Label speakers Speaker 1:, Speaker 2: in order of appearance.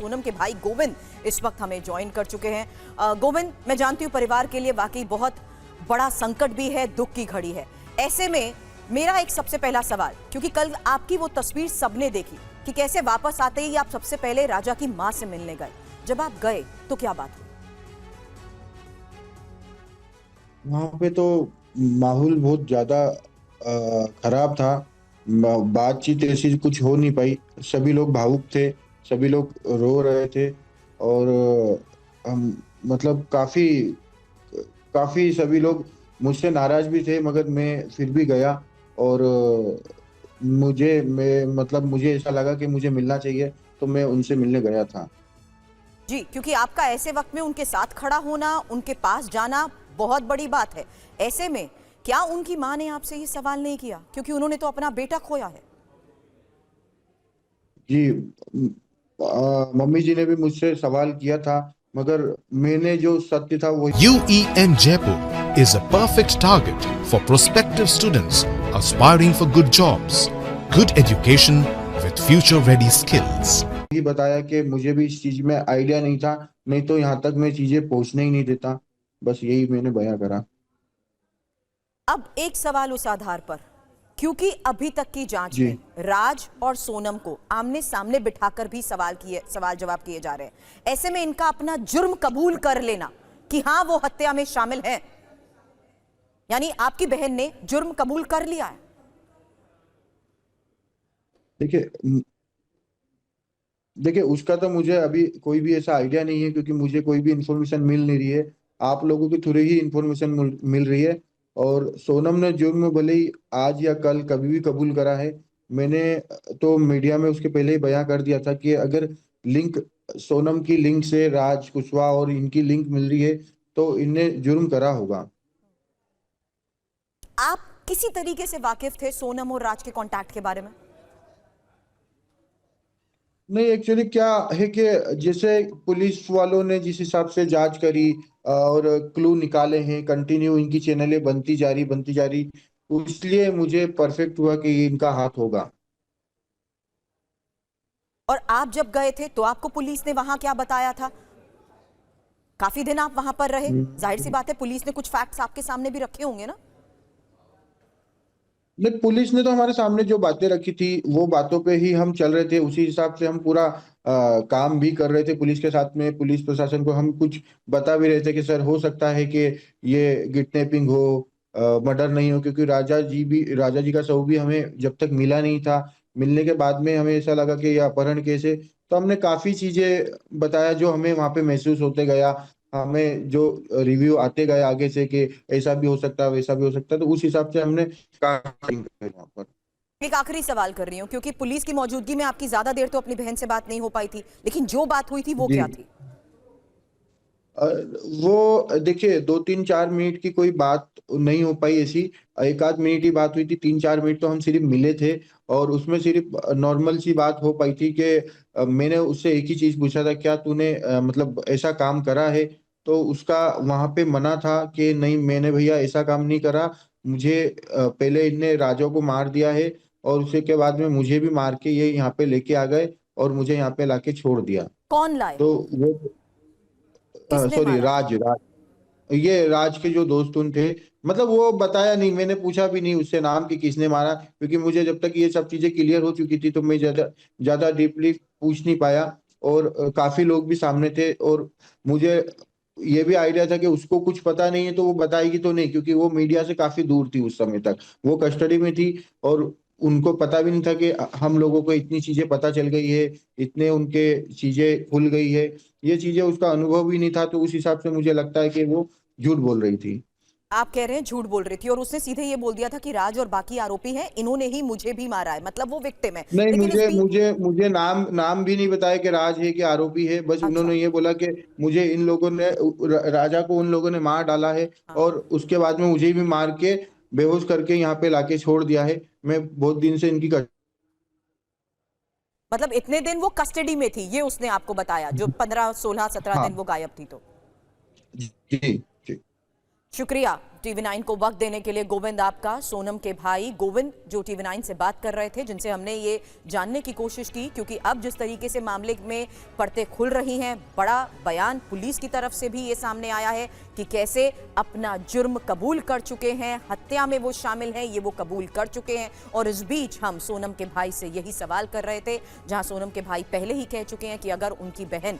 Speaker 1: सोनम के भाई गोविंद इस वक्त हमें ज्वाइन कर चुके हैं। गोविंद, मैं जानती हूँ परिवार के लिए वाकई बहुत बड़ा संकट भी है, दुख की घड़ी है। ऐसे में मेरा एक सबसे पहला सवाल, क्योंकि कल आपकी वो तस्वीर सबने देखी कि कैसे वापस आते ही आप सबसे पहले राजा की मां से मिलने गए। जब आप गए तो क्या बात हुई?
Speaker 2: वहां पे तो माहौल बहुत ज्यादा खराब था। बातचीत ऐसी कुछ हो नहीं पाई। सभी लोग भावुक थे, सभी लोग रो रहे थे। और हम मतलब काफी काफी सभी लोग मुझसे नाराज भी थे, मगर मैं फिर भी गया। और मुझे ऐसा लगा कि मुझे मिलना चाहिए, तो मैं उनसे मिलने गया था।
Speaker 1: जी, क्योंकि आपका ऐसे वक्त में उनके साथ खड़ा होना, उनके पास जाना बहुत बड़ी बात है। ऐसे में क्या उनकी मां ने आपसे ये सवाल नहीं किया, क्योंकि उन्होंने तो अपना बेटा खोया है?
Speaker 2: जी। मम्मी जी ने भी मुझसे सवाल किया था, मगर मैंने जो सत्य था वो
Speaker 3: UEN Jaipur is a perfect target for prospective students aspiring for good jobs, good education with future-ready skills.
Speaker 2: ही बताया कि मुझे भी इस चीज में आइडिया नहीं था, नहीं तो यहाँ तक मैं चीजें पहुंचने ही नहीं देता। बस यही मैंने बयां करा।
Speaker 1: अब एक सवाल उस आधार पर, क्योंकि अभी तक की जांच में
Speaker 2: जी
Speaker 1: राज और सोनम को आमने सामने बिठाकर भी सवाल जवाब किए जा रहे हैं। ऐसे में इनका अपना जुर्म कबूल कर लेना कि हां वो हत्या में शामिल हैं, यानी आपकी बहन ने जुर्म कबूल कर लिया है।
Speaker 2: देखिए देखिए उसका तो मुझे अभी कोई भी ऐसा आइडिया नहीं है, क्योंकि मुझे कोई भी इंफॉर्मेशन मिल नहीं रही है। आप लोगों के थ्रू ही इंफॉर्मेशन मिल रही है। और सोनम ने जुर्म भले ही आज या कल कभी भी कबूल करा है। मैंने तो मीडिया में उसके पहले ही बयां कर दिया था कि अगर लिंक सोनम की लिंक से राज कुशवाहा और इनकी लिंक मिल रही है, तो इनने जुर्म करा होगा।
Speaker 1: आप किसी तरीके से वाकिफ थे सोनम और राज के कांटेक्ट के बारे में?
Speaker 2: नहीं, एक्चुअली क्या है कि जैसे पुलिस वालों ने जिस हिसाब से जांच करी और क्लू निकाले हैं, कंटिन्यू इनकी चैनलें बनती जा रही, इसलिए मुझे परफेक्ट हुआ कि ये इनका हाथ होगा।
Speaker 1: और आप जब गए थे तो आपको पुलिस ने वहां क्या बताया था? काफी दिन आप वहां पर रहे, जाहिर सी बात है पुलिस ने कुछ फैक्ट्स आपके सामने भी रखे होंगे ना?
Speaker 2: नहीं, पुलिस ने तो हमारे सामने जो बातें रखी थी वो बातों पे ही हम चल रहे थे। उसी हिसाब से हम पूरा काम भी कर रहे थे पुलिस के साथ में। पुलिस प्रशासन को हम कुछ बता भी रहे थे कि सर हो सकता है कि ये किडनैपिंग हो, मर्डर नहीं हो, क्योंकि राजा जी का शव भी हमें जब तक मिला नहीं था। मिलने के बाद में हमें ऐसा लगा कि ये अपहरण केस है। तो हमने काफी चीजें बताया जो हमें वहां पे महसूस होते गया। हमें जो रिव्यू आते गए आगे से कि ऐसा भी हो सकता है, वैसा भी हो सकता है, तो उस हिसाब से हमने वहां पर।
Speaker 1: एक आखिरी सवाल कर रही हूं, क्योंकि पुलिस की मौजूदगी में आपकी ज्यादा देर तो अपनी बहन से बात नहीं हो पाई थी, लेकिन जो बात हुई थी वो
Speaker 2: जी।
Speaker 1: क्या थी?
Speaker 2: अ, वो देखिए 2-3-4 मिनट की कोई बात नहीं हो पाई ऐसी। एक आध मिनट ही बात हुई थी। 3-4 मिनट तो हम सिर्फ मिले थे। और उसमें सिर्फ नॉर्मल सी बात हो पाई थी कि मैंने उससे एक ही चीज पूछा था, क्या तूने मतलब ऐसा काम करा है? तो उसका वहां पे मना था कि नहीं, मैंने भैया ऐसा काम नहीं करा। मुझे पहले इनने राजा को मार दिया है, और उसके के बाद में मुझे भी मार के ये यहाँ पे लेके आ गए और मुझे यहाँ पे लाके छोड़ दिया।
Speaker 1: कौन लाए?
Speaker 2: तो वो
Speaker 1: किसने
Speaker 2: सॉरी,
Speaker 1: मारा?
Speaker 2: राज, ये राज के जो दोस्त उन थे। मतलब वो बताया नहीं, मैंने पूछा भी नहीं उससे नाम कि किसने मारा, क्योंकि मुझे जब तक ये सब चीजें क्लियर हो चुकी थी तो मैं ज्यादा ज्यादा डीपली पूछ नहीं पाया। और काफी लोग भी सामने थे, और मुझे ये भी आइडिया था कि उसको कुछ पता नहीं है तो वो बताएगी तो नहीं, क्योंकि वो मीडिया से काफी दूर थी उस समय तक। वो कस्टडी में थी, और उनको पता भी नहीं था कि हम लोगों को इतनी चीजें पता चल गई है, इतने उनके चीजें खुल गई है। ये चीजें उसका अनुभव ही नहीं था, तो उस हिसाब से मुझे लगता है कि वो झूठ बोल रही थी।
Speaker 1: आप कह रहे हैं झूठ बोल रही थी, और उसने सीधे ये बोल दिया था कि राज और बाकी आरोपी हैं, इन्होंने ही मुझे भी मारा है, मतलब वो विक्टिम है।
Speaker 2: नहीं,
Speaker 1: लेकिन इस
Speaker 2: मुझे
Speaker 1: बीच
Speaker 2: मुझे मुझे नाम नाम भी नहीं बताया कि राज है कि आरोपी है। बस
Speaker 1: अच्छा।
Speaker 2: उन्होंने ये बोला कि मुझे इन लोगों ने राजा को उन लोगों ने मार डाला है,
Speaker 1: हाँ।
Speaker 2: और उसके बाद में मुझे भी मार के बेहोश करके यहाँ पे लाके छोड़ दिया है। मैं बहुत दिन से इनकी
Speaker 1: मतलब इतने दिन वो कस्टडी में थी, ये उसने आपको बताया, जो 15 16 17 दिन
Speaker 2: हाँ।
Speaker 1: वो गायब थी तो?
Speaker 2: जी जी।
Speaker 1: शुक्रिया टीवी9 को वक्त देने के लिए गोविंद आपका। सोनम के भाई गोविंद जो टीवी9 से बात कर रहे थे, जिनसे हमने ये जानने की कोशिश की, क्योंकि अब जिस तरीके से मामले में परतें खुल रही हैं, बड़ा बयान पुलिस की तरफ से भी ये सामने आया है कि कैसे अपना जुर्म कबूल कर चुके हैं, हत्या में वो शामिल हैं, ये वो कबूल कर चुके हैं। और इस बीच हम सोनम के भाई से यही सवाल कर रहे थे, जहां सोनम के भाई पहले ही कह चुके हैं कि अगर उनकी बहन